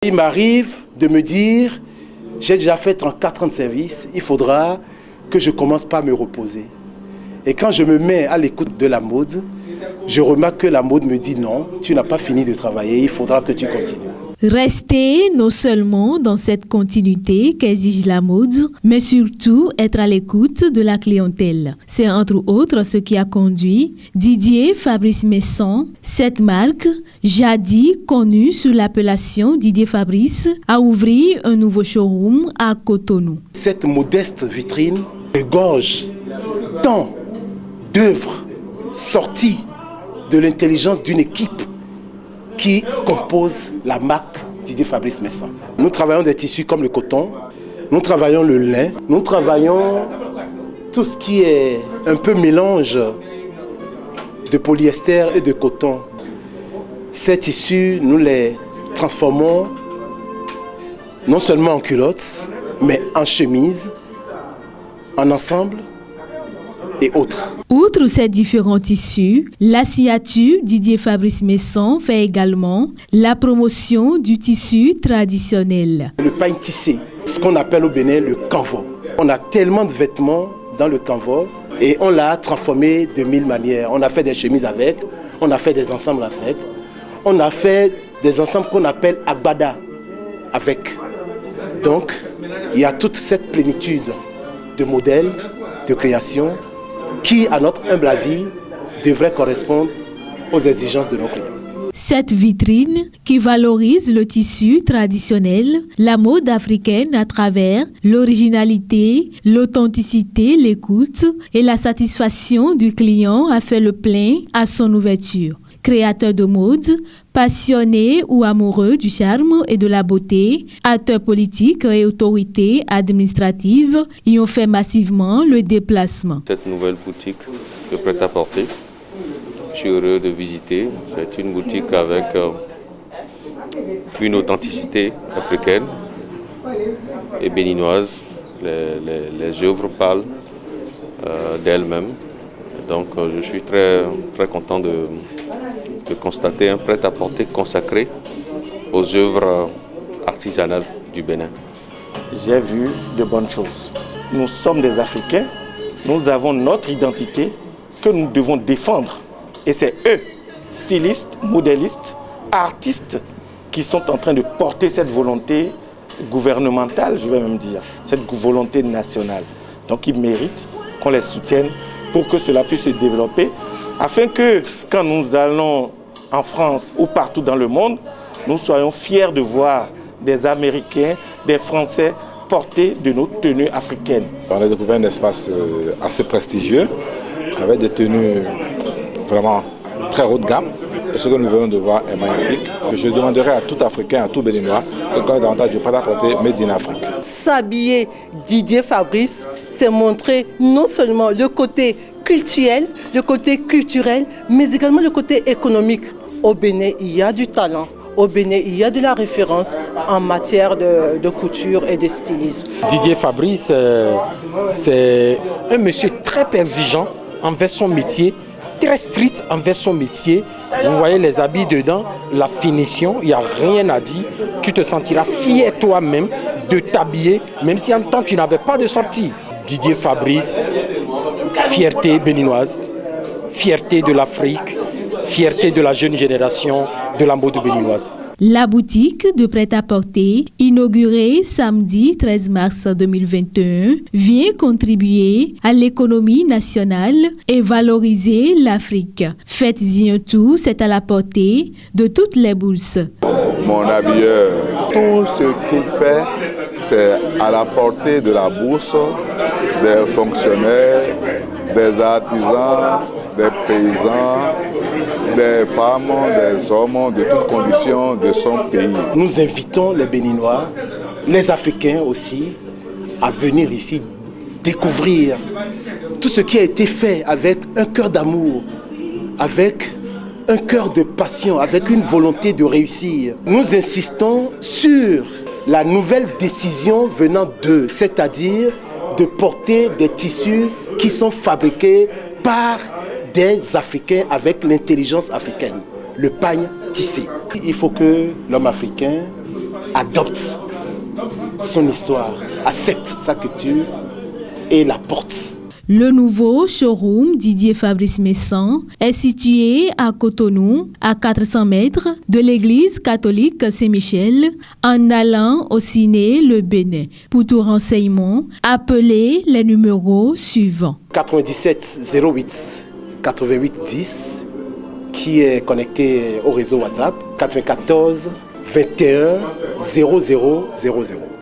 Il m'arrive de me dire, j'ai déjà fait 34 ans de service, il faudra que je commence par me reposer. Et quand je me mets à l'écoute de la mode, je remarque que la mode me dit non, tu n'as pas fini de travailler, il faudra que tu continues. Rester non seulement dans cette continuité qu'exige la mode, mais surtout être à l'écoute de la clientèle. C'est entre autres ce qui a conduit Didier Fabrice Messon, cette marque, jadis connue sous l'appellation Didier Fabrice, à ouvrir un nouveau showroom à Cotonou. Cette modeste vitrine regorge tant d'œuvres sorties de l'intelligence d'une équipe qui compose la marque Didier Fabrice Messon. Nous travaillons des tissus comme le coton, nous travaillons le lin, nous travaillons tout ce qui est un peu mélange de polyester et de coton. Ces tissus, nous les transformons non seulement en culottes, mais en chemises, en ensemble et autres. Outre ces différents tissus, la signature Didier Fabrice Messon fait également la promotion du tissu traditionnel. Le pain tissé, ce qu'on appelle au Bénin le canvas. On a tellement de vêtements dans le canvas et on l'a transformé de mille manières. On a fait des chemises avec, on a fait des ensembles avec, on a fait des ensembles qu'on appelle agbada avec. Donc, il y a toute cette plénitude de modèles, de création, qui, à notre humble avis, devrait correspondre aux exigences de nos clients. Cette vitrine qui valorise le tissu traditionnel, la mode africaine à travers l'originalité, l'authenticité, l'écoute et la satisfaction du client a fait le plein à son ouverture. Créateur de mode, passionné ou amoureux du charme et de la beauté, acteurs politiques et autorités administratives y ont fait massivement le déplacement. Cette nouvelle boutique de prêt-à-porter, je suis heureux de visiter. C'est une boutique avec une authenticité africaine et béninoise. Les œuvres parlent d'elles-mêmes. Donc je suis très content de constater un prêt-à-porter consacré aux œuvres artisanales du Bénin. J'ai vu de bonnes choses. Nous sommes des Africains, nous avons notre identité que nous devons défendre. Et c'est eux, stylistes, modélistes, artistes, qui sont en train de porter cette volonté gouvernementale, je vais même dire, cette volonté nationale. Donc ils méritent qu'on les soutienne pour que cela puisse se développer, afin que quand nous allons en France ou partout dans le monde, nous soyons fiers de voir des Américains, des Français porter de nos tenues africaines. On a découvert un espace assez prestigieux, avec des tenues vraiment très haut de gamme. Et ce que nous venons de voir est magnifique. Je demanderai à tout Africain, à tout Béninois, de connaître davantage du prêt-à-porter Made in Afrique. S'habiller Didier Fabrice, c'est montrer non seulement le côté culturel, mais également le côté économique. Au Bénin, il y a du talent. Au Bénin, il y a de la référence en matière de couture et de stylisme. Didier Fabrice, c'est un monsieur très exigeant envers son métier, très strict envers son métier. Vous voyez les habits dedans, la finition, il n'y a rien à dire. Tu te sentiras fier toi-même de t'habiller, même si en temps tu n'avais pas de sortie. Didier Fabrice, fierté béninoise, fierté de l'Afrique, fierté de la jeune génération de la mode béninoise. La boutique de prêt-à-porter, inaugurée samedi 13 mars 2021, vient contribuer à l'économie nationale et valoriser l'Afrique. Faites-y un tour, c'est à la portée de toutes les bourses. Mon habilleur, tout ce qu'il fait, c'est à la portée de la bourse, des fonctionnaires, des artisans, des paysans, des femmes, des hommes, de toutes conditions de son pays. Nous invitons les Béninois, les Africains aussi, à venir ici découvrir tout ce qui a été fait avec un cœur d'amour, avec un cœur de passion, avec une volonté de réussir. Nous insistons sur la nouvelle décision venant d'eux, c'est-à-dire de porter des tissus qui sont fabriqués par des Africains avec l'intelligence africaine, le pagne tissé. Il faut que l'homme africain adopte son histoire, accepte sa culture et la porte. Le nouveau showroom Didier Fabrice Messan est situé à Cotonou, à 400 mètres de l'église catholique Saint-Michel, en allant au ciné Le Bénin. Pour tout renseignement, appelez les numéros suivants. 97 08 88 10 qui est connecté au réseau WhatsApp, 94 21 00 00.